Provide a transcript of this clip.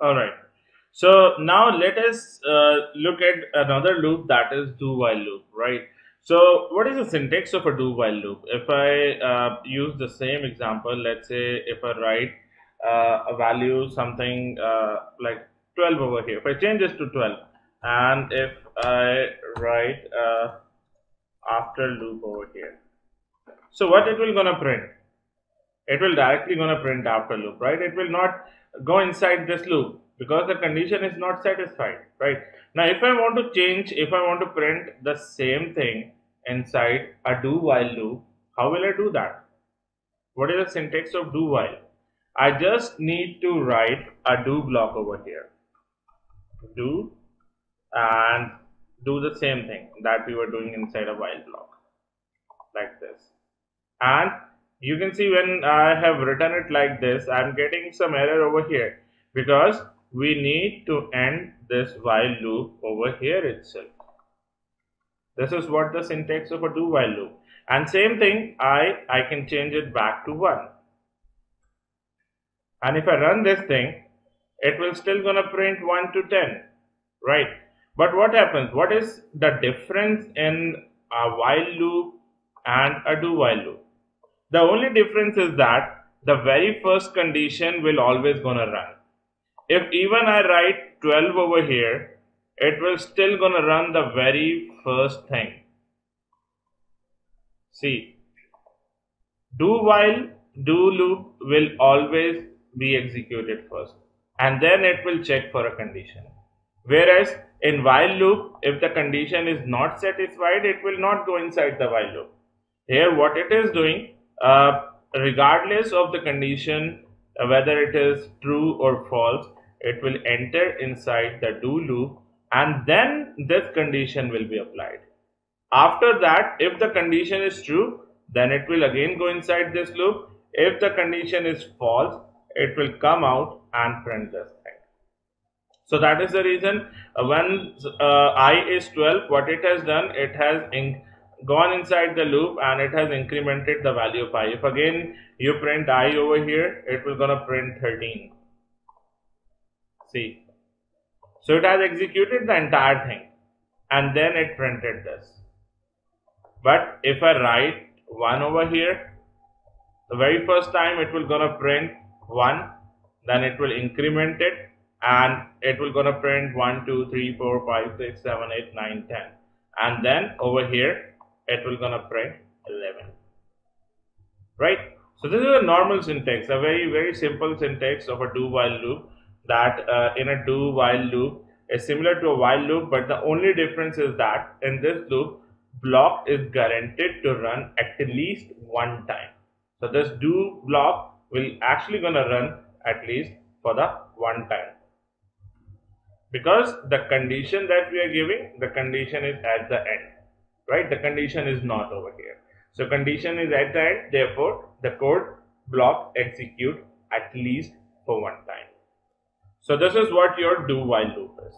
All right. So now let us look at another loop, that is do while loop, right? So what is the syntax of a do while loop? If I use the same example, let's say if I write a value something like 12 over here, if I change this to 12, and if I write after loop over here, so what it will gonna print? It will directly going to print after loop, right? It will not go inside this loop because the condition is not satisfied, right? Now if I want to change, if I want to print the same thing inside a do while loop, how will I do that? What is the syntax of do while? I just need to write a do block over here, do, and do the same thing that we were doing inside a while block, like this. And you can see when I have written it like this, I am getting some error over here because we need to end this while loop over here itself. This is what the syntax of a do while loop. And same thing, I can change it back to 1. And if I run this thing, it will still gonna print 1 to 10, right? But what happens? What is the difference in a while loop and a do while loop? The only difference is that the very first condition will always gonna run. If even I write 12 over here, it will still gonna run the very first thing. See, do while, do loop will always be executed first, and then it will check for a condition. Whereas in while loop, if the condition is not satisfied, it will not go inside the while loop. Here what it is doing, regardless of the condition, whether it is true or false, it will enter inside the do loop, and then this condition will be applied. After that, if the condition is true, then it will again go inside this loop. If the condition is false, it will come out and print this thing. So that is the reason when I is 12, what it has done, it has gone inside the loop and it has incremented the value of I. If again you print I over here, it will gonna print 13. See, so it has executed the entire thing and then it printed this. But if I write 1 over here, the very first time it will gonna print 1, then it will increment it and it will gonna print 1, 2, 3, 4, 5, 6, 7, 8, 9, 10, and then over here it will gonna print 11, right? So this is a normal syntax, a very simple syntax of a do while loop, that in a do while loop is similar to a while loop, but the only difference is that in this loop, block is guaranteed to run at least one time. So this do block will actually gonna run at least for the one time, because the condition that we are giving, the condition is at the end, right? The condition is not over here. So condition is at the end, therefore the code block execute at least for one time. So this is what your do while loop is.